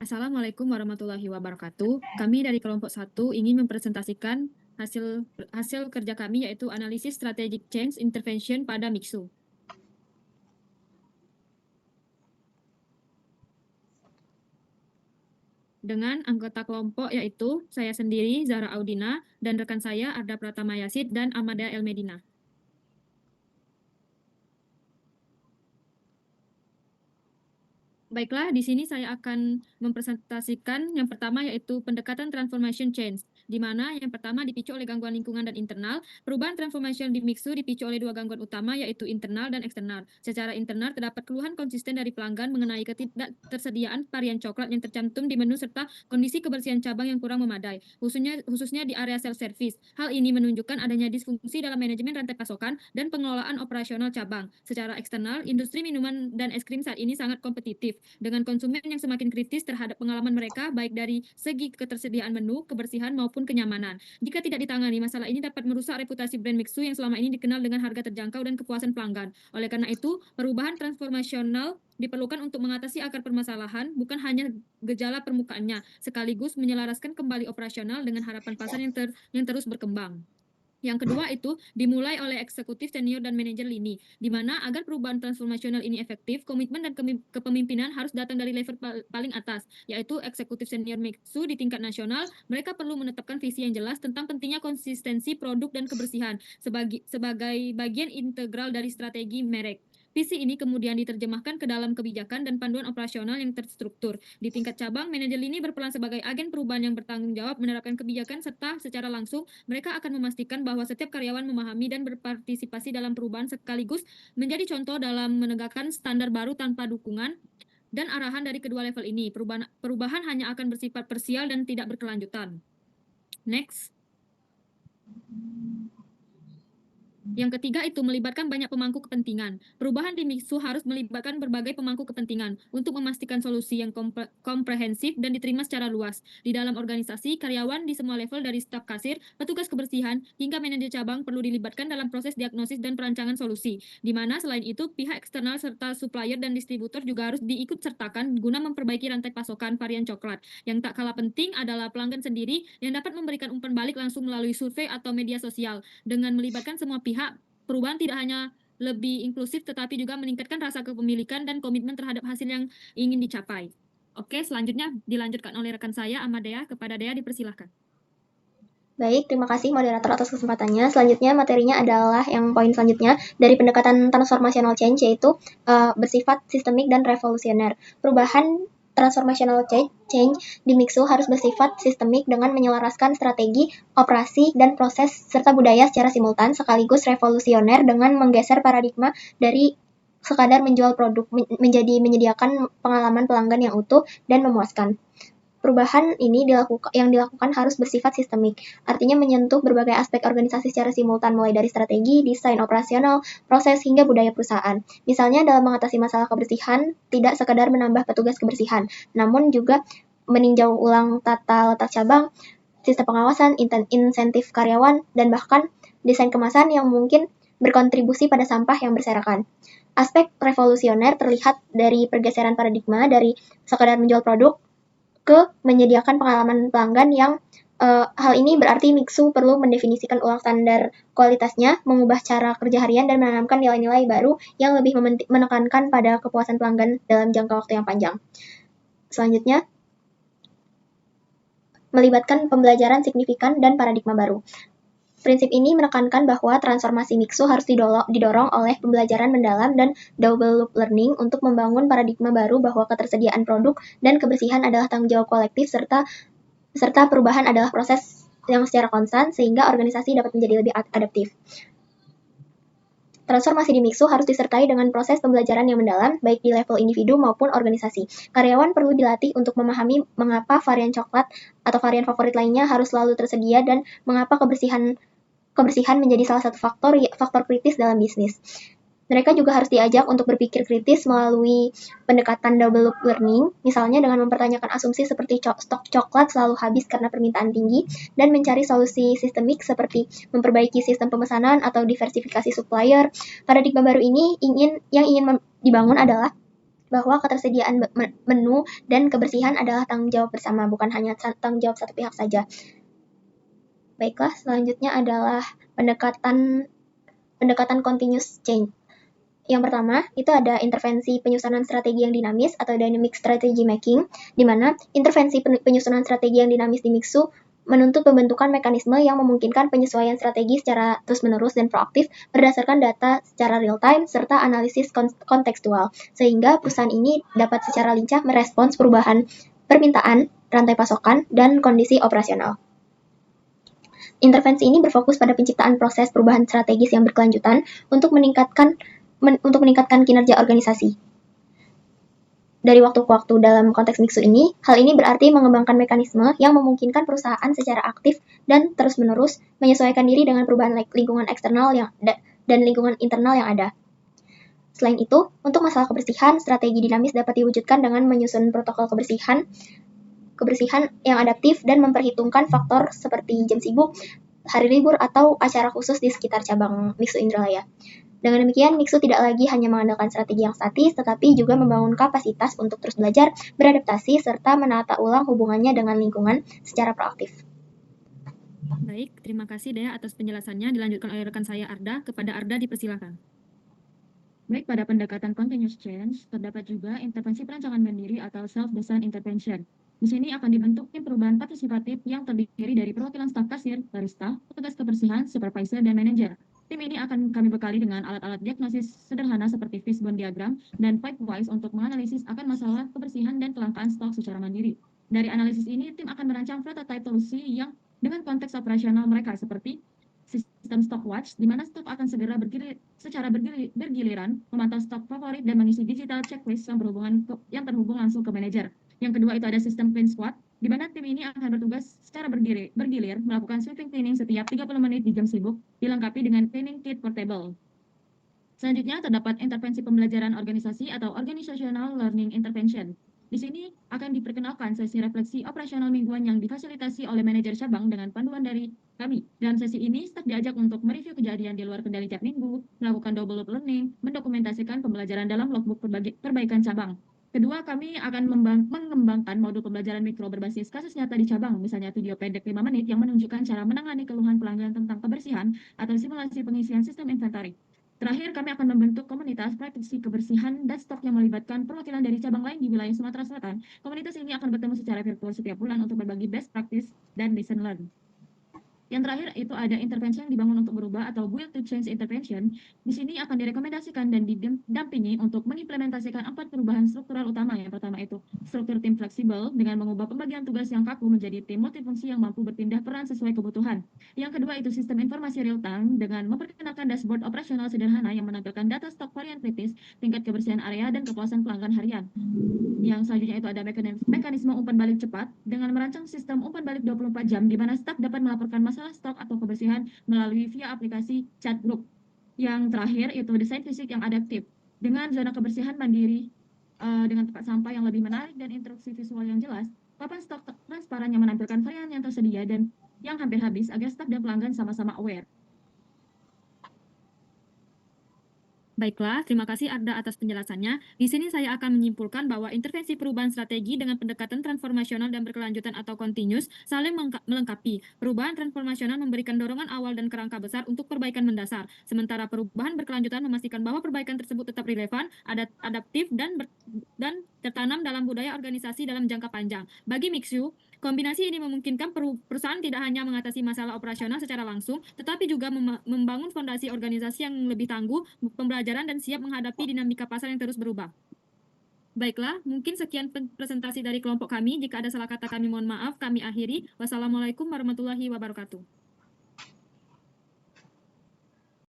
Assalamualaikum warahmatullahi wabarakatuh. Kami dari kelompok 1 ingin mempresentasikan hasil hasil kerja kami yaitu analisis strategic change intervention pada Mixu. Dengan anggota kelompok yaitu saya sendiri Zahra Audina dan rekan saya Arda Pratama Yasid dan Amada El Medina. Baiklah, di sini saya akan mempresentasikan yang pertama yaitu pendekatan transformation change, di mana yang pertama dipicu oleh gangguan lingkungan dan internal. Perubahan transformation di Mixu dipicu oleh dua gangguan utama yaitu internal dan eksternal. Secara internal terdapat keluhan konsisten dari pelanggan mengenai ketidaktersediaan varian coklat yang tercantum di menu serta kondisi kebersihan cabang yang kurang memadai, khususnya di area self-service. Hal ini menunjukkan adanya disfungsi dalam manajemen rantai pasokan dan pengelolaan operasional cabang. Secara eksternal, industri minuman dan es krim saat ini sangat kompetitif dengan konsumen yang semakin kritis terhadap pengalaman mereka baik dari segi ketersediaan menu, kebersihan maupun kenyamanan. Jika tidak ditangani, masalah ini dapat merusak reputasi brand Mixu yang selama ini dikenal dengan harga terjangkau dan kepuasan pelanggan. Oleh karena itu, perubahan transformasional diperlukan untuk mengatasi akar permasalahan, bukan hanya gejala permukaannya, sekaligus menyelaraskan kembali operasional dengan harapan pasar yang terus berkembang. Yang kedua itu dimulai oleh eksekutif senior dan manajer lini, di mana agar perubahan transformasional ini efektif, komitmen dan kepemimpinan harus datang dari level paling atas, yaitu eksekutif senior Mixu di tingkat nasional. Mereka perlu menetapkan visi yang jelas tentang pentingnya konsistensi produk dan kebersihan sebagai bagian integral dari strategi merek. Visi ini kemudian diterjemahkan ke dalam kebijakan dan panduan operasional yang terstruktur. Di tingkat cabang, manajer lini berperan sebagai agen perubahan yang bertanggung jawab menerapkan kebijakan serta secara langsung mereka akan memastikan bahwa setiap karyawan memahami dan berpartisipasi dalam perubahan sekaligus menjadi contoh dalam menegakkan standar baru tanpa dukungan dan arahan dari kedua level ini. Perubahan hanya akan bersifat parsial dan tidak berkelanjutan. Next. Yang ketiga itu melibatkan banyak pemangku kepentingan. Perubahan di Mixu harus melibatkan berbagai pemangku kepentingan untuk memastikan solusi yang komprehensif dan diterima secara luas. Di dalam organisasi, karyawan di semua level dari staf kasir, petugas kebersihan, hingga manajer cabang perlu dilibatkan dalam proses diagnosis dan perancangan solusi. Di mana selain itu, pihak eksternal serta supplier dan distributor juga harus diikut sertakan guna memperbaiki rantai pasokan varian coklat. Yang tak kalah penting adalah pelanggan sendiri yang dapat memberikan umpan balik langsung melalui survei atau media sosial. Dengan melibatkan semua pihak, perubahan tidak hanya lebih inklusif tetapi juga meningkatkan rasa kepemilikan dan komitmen terhadap hasil yang ingin dicapai. Oke, selanjutnya dilanjutkan oleh rekan saya Amadea. Kepada Dea dipersilahkan. Baik, terima kasih moderator atas kesempatannya. Selanjutnya materinya adalah yang poin selanjutnya dari pendekatan transformational change, yaitu bersifat sistemik dan revolusioner. Perubahan transformational change di Mixu harus bersifat sistemik dengan menyelaraskan strategi, operasi, dan proses serta budaya secara simultan, sekaligus revolusioner dengan menggeser paradigma dari sekadar menjual produk menjadi menyediakan pengalaman pelanggan yang utuh dan memuaskan. Perubahan ini yang dilakukan harus bersifat sistemik, artinya menyentuh berbagai aspek organisasi secara simultan mulai dari strategi, desain operasional, proses, hingga budaya perusahaan. Misalnya dalam mengatasi masalah kebersihan, tidak sekadar menambah petugas kebersihan, namun juga meninjau ulang tata letak cabang, sistem pengawasan, insentif karyawan, dan bahkan desain kemasan yang mungkin berkontribusi pada sampah yang berserakan. Aspek revolusioner terlihat dari pergeseran paradigma dari sekadar menjual produk ke menyediakan pengalaman pelanggan yang hal ini berarti Mixu perlu mendefinisikan ulang standar kualitasnya, mengubah cara kerja harian, dan menanamkan nilai-nilai baru yang lebih menekankan pada kepuasan pelanggan dalam jangka waktu yang panjang. Selanjutnya, melibatkan pembelajaran signifikan dan paradigma baru. Prinsip ini menekankan bahwa transformasi Mixu harus didorong oleh pembelajaran mendalam dan double loop learning untuk membangun paradigma baru bahwa ketersediaan produk dan kebersihan adalah tanggung jawab kolektif serta perubahan adalah proses yang secara konstan sehingga organisasi dapat menjadi lebih adaptif. Transformasi di Mixu harus disertai dengan proses pembelajaran yang mendalam, baik di level individu maupun organisasi. Karyawan perlu dilatih untuk memahami mengapa varian coklat atau varian favorit lainnya harus selalu tersedia dan mengapa kebersihan menjadi salah satu faktor kritis dalam bisnis. Mereka juga harus diajak untuk berpikir kritis melalui pendekatan double loop learning, misalnya dengan mempertanyakan asumsi seperti stok coklat selalu habis karena permintaan tinggi, dan mencari solusi sistemik seperti memperbaiki sistem pemesanan atau diversifikasi supplier. Paradigma baru ini yang ingin dibangun adalah bahwa ketersediaan menu dan kebersihan adalah tanggung jawab bersama, bukan hanya tanggung jawab satu pihak saja. Baiklah, selanjutnya adalah pendekatan continuous change. Yang pertama, itu ada intervensi penyusunan strategi yang dinamis atau dynamic strategy making, di mana intervensi penyusunan strategi yang dinamis di Mixu menuntut pembentukan mekanisme yang memungkinkan penyesuaian strategi secara terus-menerus dan proaktif berdasarkan data secara real-time serta analisis kontekstual, sehingga perusahaan ini dapat secara lincah merespons perubahan permintaan, rantai pasokan, dan kondisi operasional. Intervensi ini berfokus pada penciptaan proses perubahan strategis yang berkelanjutan untuk meningkatkan kinerja organisasi. Dari waktu ke waktu dalam konteks Mixu ini, hal ini berarti mengembangkan mekanisme yang memungkinkan perusahaan secara aktif dan terus-menerus menyesuaikan diri dengan perubahan lingkungan eksternal dan lingkungan internal yang ada. Selain itu, untuk masalah kebersihan, strategi dinamis dapat diwujudkan dengan menyusun protokol kebersihan yang adaptif dan memperhitungkan faktor seperti jam sibuk, hari libur, atau acara khusus di sekitar cabang Mixu Indralaya. Dengan demikian, Mixu tidak lagi hanya mengandalkan strategi yang statis, tetapi juga membangun kapasitas untuk terus belajar, beradaptasi, serta menata ulang hubungannya dengan lingkungan secara proaktif. Baik, terima kasih Dea atas penjelasannya. Dilanjutkan oleh rekan saya Arda. Kepada Arda dipersilakan. Baik, pada pendekatan continuous change, terdapat juga intervensi perancangan mandiri atau self-design intervention. Di sini akan dibentuk tim perubahan partisipatif yang terdiri dari perwakilan staf kasir, barista, petugas kebersihan, supervisor, dan manajer. Tim ini akan kami bekali dengan alat-alat diagnosis sederhana seperti fishbone diagram dan Pipewise untuk menganalisis akan masalah kebersihan dan kelangkaan stok secara mandiri. Dari analisis ini, tim akan merancang prototipe solusi yang dengan konteks operasional mereka seperti sistem stock watch, di mana stok akan segera bergiliran memantau stok favorit dan mengisi digital checklist yang terhubung langsung ke manajer. Yang kedua itu ada sistem clean squad, di mana tim ini akan bertugas secara bergilir melakukan sweeping cleaning setiap 30 menit di jam sibuk, dilengkapi dengan cleaning kit portable. Selanjutnya terdapat intervensi pembelajaran organisasi atau organizational learning intervention. Di sini akan diperkenalkan sesi refleksi operasional mingguan yang difasilitasi oleh manajer cabang dengan panduan dari kami. Dalam sesi ini, staf diajak untuk mereview kejadian di luar kendali tiap minggu, melakukan double loop learning, mendokumentasikan pembelajaran dalam logbook perbaikan cabang. Kedua, kami akan mengembangkan modul pembelajaran mikro berbasis kasus nyata di cabang, misalnya video pendek 5 menit yang menunjukkan cara menangani keluhan pelanggan tentang kebersihan atau simulasi pengisian sistem inventory. Terakhir, kami akan membentuk komunitas praktisi kebersihan dan stok yang melibatkan perwakilan dari cabang lain di wilayah Sumatera Selatan. Komunitas ini akan bertemu secara virtual setiap bulan untuk berbagi best practice dan listen learn. Yang terakhir itu ada intervensi yang dibangun untuk berubah atau build to change intervention. Di sini akan direkomendasikan dan didampingi untuk mengimplementasikan 4 perubahan struktural utama. Yang pertama itu struktur tim fleksibel dengan mengubah pembagian tugas yang kaku menjadi tim multifungsi yang mampu berpindah peran sesuai kebutuhan. Yang kedua itu sistem informasi real time dengan memperkenalkan dashboard operasional sederhana yang menampilkan data stok varian kritis, tingkat kebersihan area, dan kepuasan pelanggan harian. Yang selanjutnya itu ada mekanisme umpan balik cepat dengan merancang sistem umpan balik 24 jam di mana staf dapat melaporkan masalah stok atau kebersihan melalui via aplikasi chat group. Yang terakhir itu desain fisik yang adaptif dengan zona kebersihan mandiri dengan tempat sampah yang lebih menarik dan instruksi visual yang jelas, papan stok transparan yang menampilkan varian yang tersedia dan yang hampir habis agar staf dan pelanggan sama-sama aware. Baiklah, terima kasih Arda atas penjelasannya. Di sini saya akan menyimpulkan bahwa intervensi perubahan strategi dengan pendekatan transformasional dan berkelanjutan atau continuous saling melengkapi. Perubahan transformasional memberikan dorongan awal dan kerangka besar untuk perbaikan mendasar, sementara perubahan berkelanjutan memastikan bahwa perbaikan tersebut tetap relevan, adaptif, dan tertanam dalam budaya organisasi dalam jangka panjang. Bagi Mixu, kombinasi ini memungkinkan perusahaan tidak hanya mengatasi masalah operasional secara langsung, tetapi juga membangun fondasi organisasi yang lebih tangguh, pembelajaran, dan siap menghadapi dinamika pasar yang terus berubah. Baiklah, mungkin sekian presentasi dari kelompok kami. Jika ada salah kata kami mohon maaf, kami akhiri. Wassalamualaikum warahmatullahi wabarakatuh.